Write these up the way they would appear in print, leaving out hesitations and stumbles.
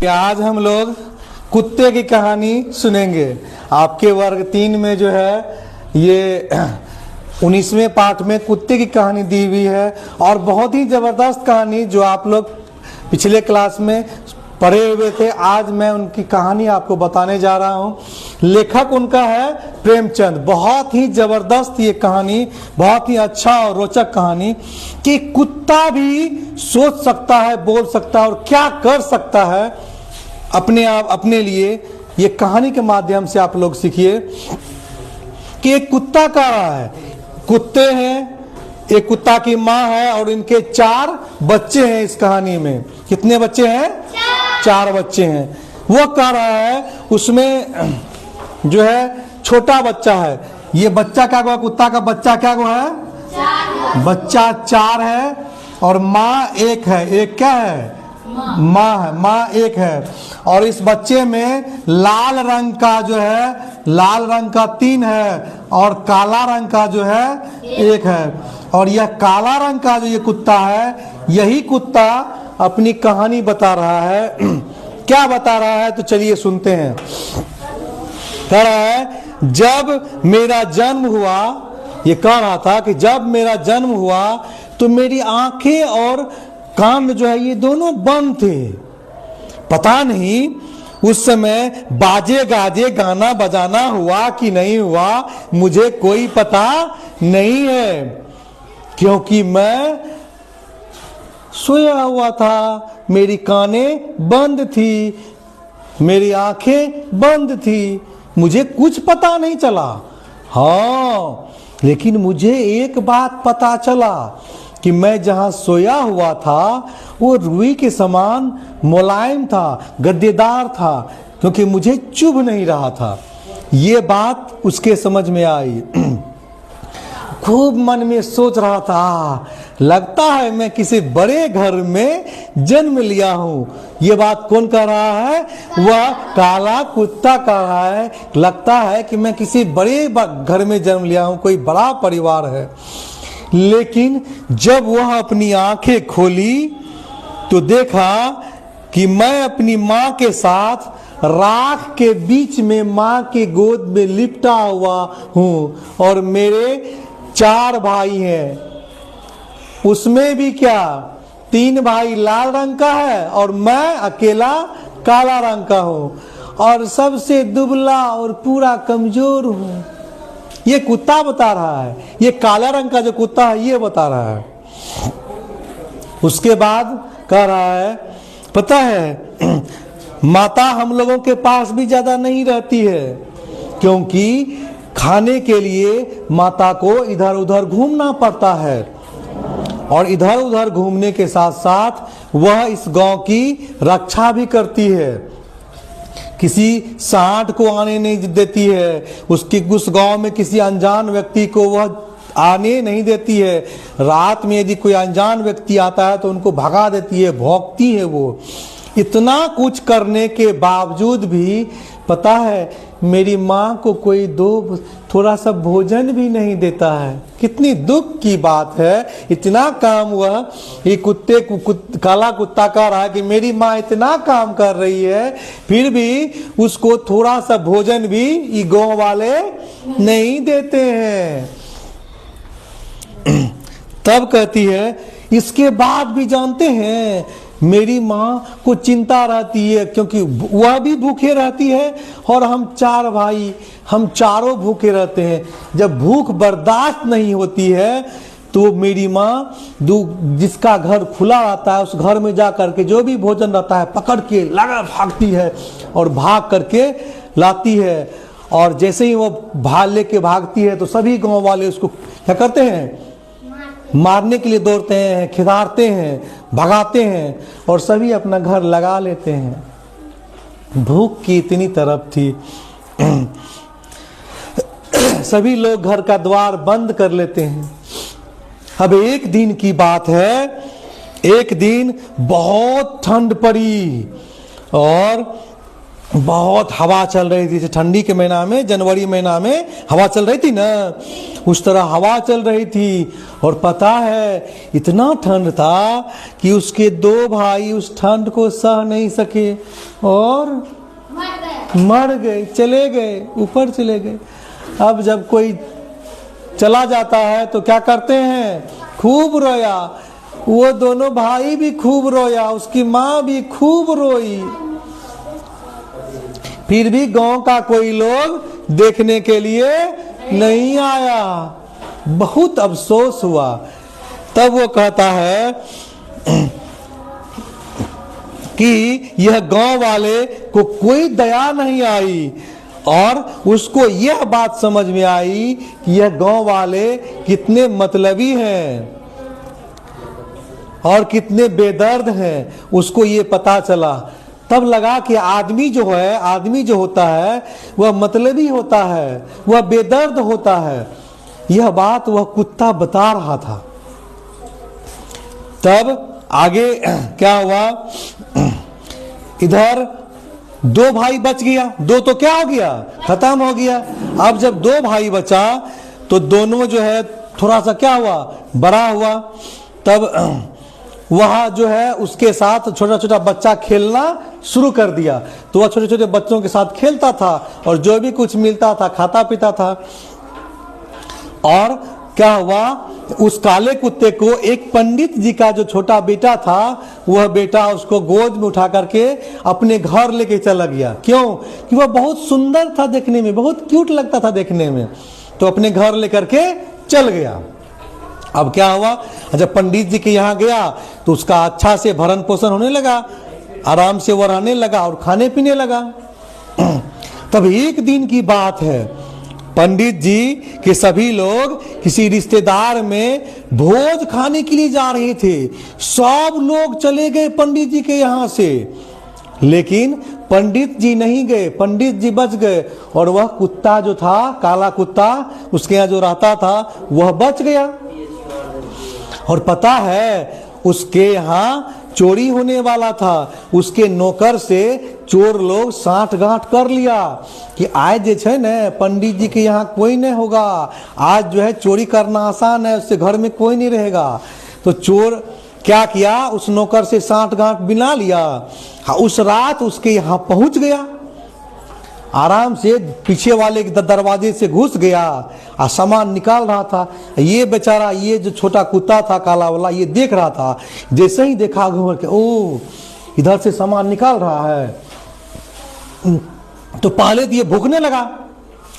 आज हम लोग कुत्ते की कहानी सुनेंगे। आपके वर्ग 3 में जो है ये 19वें पाठ में कुत्ते की कहानी दी हुई है और बहुत ही जबरदस्त कहानी जो आप लोग पिछले क्लास में पढ़े हुए थे। आज मैं उनकी कहानी आपको बताने जा रहा हूँ। लेखक उनका है प्रेमचंद। बहुत ही जबरदस्त ये कहानी, बहुत ही अच्छा और रोचक कहानी कि कुत्ता भी सोच सकता है, बोल सकता है और क्या कर सकता है अपने आप अपने लिए। ये कहानी के माध्यम से आप लोग सीखिए कि एक कुत्ता का रहा है, कुत्ते हैं, एक कुत्ता की माँ है और इनके 4 बच्चे हैं। इस कहानी में कितने बच्चे हैं? 4 बच्चे हैं। वो कह रहा है उसमें जो है छोटा बच्चा है। ये बच्चा क्या हुआ? कुत्ता का बच्चा क्या हुआ है? 4 बच्चा 4 है और माँ 1 है। एक क्या है? माँ है। माँ 1 है और इस बच्चे में लाल रंग का जो है, लाल रंग का 3 है और काला रंग का जो है 1 है। और यह काला रंग का जो ये कुत्ता है, यही कुत्ता अपनी कहानी बता रहा है। क्या बता रहा है? तो चलिए सुनते हैं। कह रहा है जब मेरा जन्म हुआ, ये कह रहा था कि जब मेरा जन्म हुआ तो मेरी आंखें और कान जो है ये दोनों बंद थे। पता नहीं उस समय बाजे गाजे गाना बजाना हुआ कि नहीं हुआ, मुझे कोई पता नहीं है क्योंकि मैं सोया हुआ था। मेरी कानें बंद थी, मेरी आंखें बंद थी, मुझे कुछ पता नहीं चला। हाँ, लेकिन मुझे एक बात पता चला कि मैं जहां सोया हुआ था वो रुई के समान मुलायम था, गद्देदार था, क्योंकि मुझे चुभ नहीं रहा था। ये बात उसके समझ में आई। खूब मन में सोच रहा था, लगता है मैं किसी बड़े घर में जन्म लिया हूँ। ये बात कौन कह रहा है? वह काला कुत्ता कह रहा है। लगता है कि मैं किसी बड़े घर में जन्म लिया हूँ, कोई बड़ा परिवार है। लेकिन जब वह अपनी आंखें खोली तो देखा कि मैं अपनी माँ के साथ राख के बीच में माँ के गोद में लिपटा हुआ हूँ और मेरे 4 भाई हैं। उसमें भी क्या 3 भाई लाल रंग का है और मैं अकेला काला रंग का हूँ और सबसे दुबला और पूरा कमजोर हूँ। ये कुत्ता बता रहा है। ये काला रंग का जो कुत्ता है ये बता रहा है। उसके बाद कह रहा है, पता है माता हम लोगों के पास भी ज्यादा नहीं रहती है क्योंकि खाने के लिए माता को इधर उधर घूमना पड़ता है और इधर उधर घूमने के साथ साथ वह इस गांव की रक्षा भी करती है। किसी सांड को आने नहीं देती है, उस गांव में किसी अनजान व्यक्ति को वह आने नहीं देती है। रात में यदि कोई अनजान व्यक्ति आता है तो उनको भगा देती है, भौंकती है वो। इतना कुछ करने के बावजूद भी पता है मेरी माँ को कोई थोड़ा सा भोजन भी नहीं देता है। कितनी दुख की बात है। इतना काम हुआ, ये काला कुत्ता कह रहा है कि मेरी माँ इतना काम कर रही है फिर भी उसको थोड़ा सा भोजन भी ये गाँव वाले नहीं देते हैं। तब कहती है इसके बाद भी जानते हैं मेरी माँ को चिंता रहती है क्योंकि वह भी भूखे रहती है और हम 4 भाई, हम चारों भूखे रहते हैं। जब भूख बर्दाश्त नहीं होती है तो मेरी माँ जिसका घर खुला रहता है उस घर में जा करके जो भी भोजन रहता है पकड़ के लगा भागती है और भाग करके लाती है। और जैसे ही वो भागती है तो सभी गाँव वाले उसको क्या करते हैं? मारने के लिए दौड़ते हैं, खिदारते हैं, भगाते हैं और सभी अपना घर लगा लेते हैं। भूख की इतनी तरफ थी सभी लोग घर का द्वार बंद कर लेते हैं। अब एक दिन की बात है, एक दिन बहुत ठंड पड़ी और बहुत हवा चल रही थी, ठंडी के महीना में, जनवरी महीना में हवा चल रही थी ना, उस तरह हवा चल रही थी। और पता है इतना ठंड था कि उसके दो भाई उस ठंड को सह नहीं सके और मर गए, चले गए, ऊपर चले गए। अब जब कोई चला जाता है तो क्या करते हैं, खूब रोया। वो दोनों भाई भी खूब रोया, उसकी माँ भी खूब रोई। फिर भी गांव का कोई लोग देखने के लिए नहीं आया, बहुत अफसोस हुआ। तब वो कहता है कि यह गांव वाले को कोई दया नहीं आई, और उसको यह बात समझ में आई कि यह गांव वाले कितने मतलबी हैं और कितने बेदर्द हैं, उसको ये पता चला। तब लगा कि आदमी जो है, आदमी जो होता है वह मतलबी होता है, वह बेदर्द होता है। यह बात वह कुत्ता बता रहा था। तब आगे क्या हुआ, इधर दो भाई बच गया, दो तो क्या हो गया, खत्म हो गया। अब जब दो भाई बचा तो दोनों जो है थोड़ा सा क्या हुआ, बड़ा हुआ। तब वह जो है उसके साथ छोटा छोटा बच्चा खेलना शुरू कर दिया, तो वह छोटे छोटे बच्चों के साथ खेलता था और जो भी कुछ मिलता था खाता पीता था। और क्या हुआ, उस काले कुत्ते को एक पंडित जी का जो छोटा बेटा था, वह बेटा उसको गोद में उठा करके अपने घर लेके चला गया। क्यों? कि वह बहुत सुंदर था देखने में, बहुत क्यूट लगता था देखने में, तो अपने घर लेकर के चल गया। अब क्या हुआ, जब पंडित जी के यहाँ गया तो उसका अच्छा से भरण पोषण होने लगा, आराम से वो रहने लगा और खाने पीने लगा। तब एक दिन की बात है, पंडित जी के सभी लोग किसी रिश्तेदार में भोज खाने के लिए जा रहे थे। सब लोग चले गए पंडित जी के यहाँ से, लेकिन पंडित जी नहीं गए, पंडित जी बच गए। और वह कुत्ता जो था, काला कुत्ता उसके यहाँ जो रहता था, वह बच गया। और पता है उसके यहाँ चोरी होने वाला था, उसके नौकर से चोर लोग साठ गांठ कर लिया कि आज जे छे न पंडित जी के यहाँ कोई नहीं होगा, आज जो है चोरी करना आसान है, उससे घर में कोई नहीं रहेगा। तो चोर क्या किया, उस नौकर से साठ गांठ बिना लिया, उस रात उसके यहाँ पहुंच गया, आराम से पीछे वाले दरवाजे से घुस गया और सामान निकाल रहा था। ये बेचारा, ये जो छोटा कुत्ता था काला वाला, ये देख रहा था। जैसे ही देखा घूम के, ओ इधर से सामान निकाल रहा है, तो पहले तो ये भूखने लगा,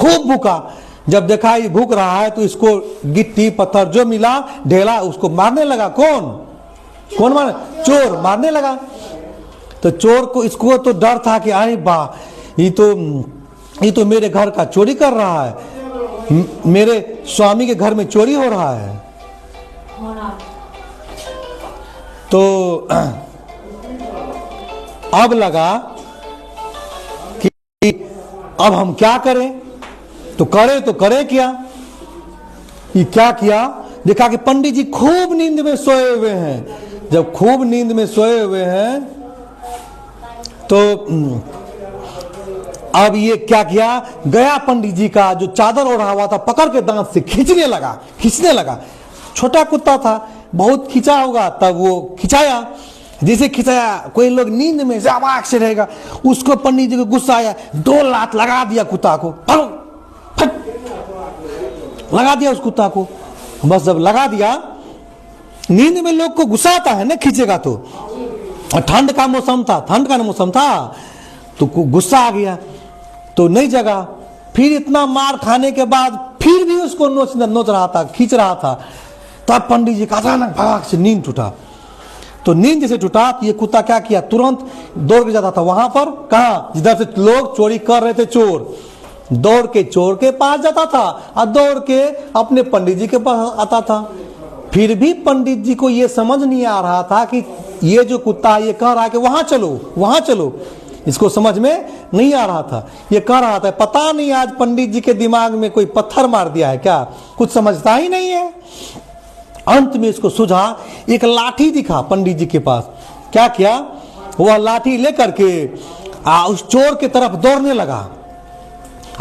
खूब भूखा। जब देखा ये भूख रहा है तो इसको गिट्टी पत्थर जो मिला ढेला उसको मारने लगा। कौन मारने? चोर मारने लगा। तो चोर को, इसको तो डर था कि अरे बा, ये तो मेरे घर का चोरी कर रहा है, मेरे स्वामी के घर में चोरी हो रहा है। तो अब लगा कि अब हम क्या करें, तो करें क्या। ये क्या किया, देखा कि पंडित जी खूब नींद में सोए हुए हैं। जब खूब नींद में सोए हुए हैं तो अब ये क्या किया, गया पंडित जी का जो चादर ओढ़ा हुआ था पकड़ के दांत से खींचने लगा। छोटा कुत्ता था, बहुत खींचा होगा, तब वो खिंचाया। जैसे खिंचाया, कोई लोग नींद में जाबाक से रहेगा, उसको पंडित जी को गुस्सा आया, 2 लात लगा दिया कुत्ता को, फट लगा दिया उस कुत्ता को। बस जब लगा दिया, नींद में लोग को गुस्सा आता है ना, खींचेगा तो। और ठंड का मौसम था, तो गुस्सा आ गया तो नहीं जगा। फिर इतना मार खाने के बाद फिर भी उसको नोच रहा था, खींच रहा था। तब पंडित जी का अचानक भाग से नींद टूटा। तो नींद जैसे टूटा तो ये कुत्ता क्या किया, तुरंत दौड़ के जाता था वहां पर, कहा जिधर से लोग चोरी कर रहे थे, चोर दौड़ के चोर के पास जाता था और दौड़ के अपने पंडित जी के पास आता था। फिर भी पंडित जी को ये समझ नहीं आ रहा था कि ये जो कुत्ता ये कह रहा है कि वहां चलो, इसको समझ में नहीं आ रहा था। ये कह रहा था, पता नहीं आज पंडित जी के दिमाग में कोई पत्थर मार दिया है क्या, कुछ समझता ही नहीं है। अंत में इसको सुझा, एक लाठी दिखा पंडित जी के पास। क्या किया, वह लाठी लेकर के उस चोर की तरफ दौड़ने लगा।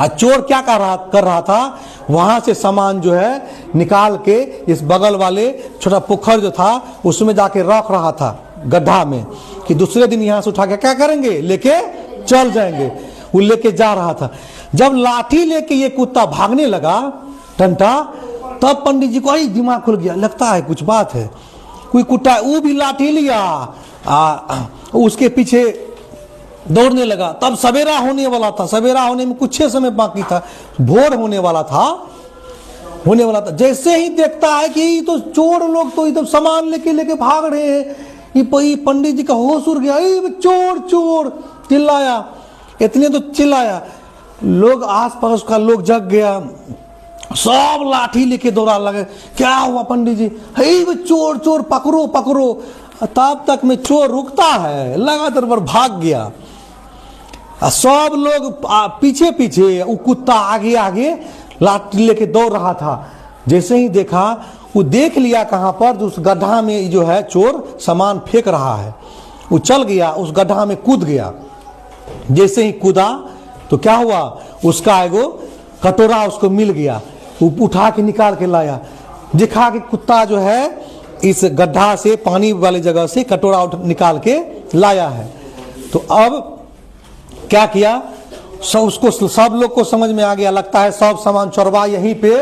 चोर क्या कर रहा था, वहां से सामान जो है निकाल के इस बगल वाले छोटा पोखर जो था उसमें जाके रख रहा था गड्ढा में, कि दूसरे दिन यहां से उठा के क्या करेंगे, लेके चल जाएंगे। वो लेके जा रहा था। जब लाठी लेके ये कुत्ता भागने लगा टंटा, तब पंडित जी को दिमाग खुल गया, लगता है कुछ बात है। कोई कुत्ता वो भी लाठी लिया, उसके पीछे दौड़ने लगा। तब सवेरा होने वाला था, सवेरा होने में कुछ समय बाकी था, भोर होने वाला था। जैसे ही देखता है कि तो चोर लोग तो एकदम सामान लेके भाग रहे हैं, ये पंडित जी का होश उड़ गया, चोर चोर चिल्लाया। इतने तो चिल्लाया, लोग आस पास का लोग जग गया, सब लाठी लेके दौड़ा लगे। क्या हुआ पंडित जी, वो चोर चोर पकड़ो पकड़ो। तब तक में चोर रुकता है, लगातार पर भाग गया। सब लोग पीछे पीछे, वो कुत्ता आगे आगे लाठी लेके दौड़ रहा था। जैसे ही देखा, वो देख लिया कहां पर, उस गड्ढा में जो है चोर सामान फेंक रहा है। वो चल गया, उस गड्ढा में कूद गया। जैसे ही कूदा तो क्या हुआ, उसका एगो कटोरा उसको मिल गया। वो उठा के निकाल के लाया, दिखा कि कुत्ता जो है इस गड्ढा से, पानी वाली जगह से कटोरा निकाल के लाया है। तो अब क्या किया, सब लोग को समझ में आ गया, लगता है सब सामान चोरवा यहीं पे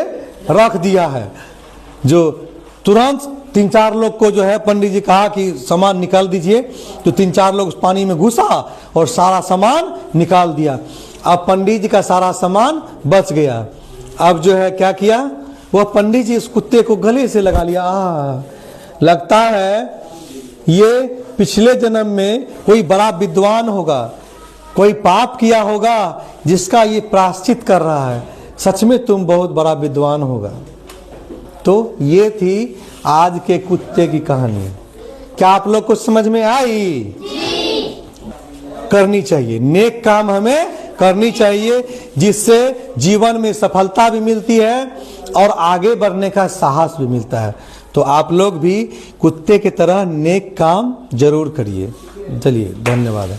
रख दिया है। जो तुरंत 3-4 लोग को जो है पंडित जी कहा कि सामान निकाल दीजिए, तो 3-4 लोग उस पानी में घुसा और सारा सामान निकाल दिया। अब पंडित जी का सारा सामान बच गया। अब जो है क्या किया, वह पंडित जी इस कुत्ते को गले से लगा लिया। लगता है ये पिछले जन्म में कोई बड़ा विद्वान होगा, कोई पाप किया होगा जिसका ये प्रायश्चित कर रहा है। सच में तुम बहुत बड़ा विद्वान होगा। तो ये थी आज के कुत्ते की कहानी। क्या आप लोग को समझ में आई? करनी चाहिए, नेक काम हमें करनी चाहिए, जिससे जीवन में सफलता भी मिलती है और आगे बढ़ने का साहस भी मिलता है। तो आप लोग भी कुत्ते की तरह नेक काम जरूर करिए। चलिए, धन्यवाद।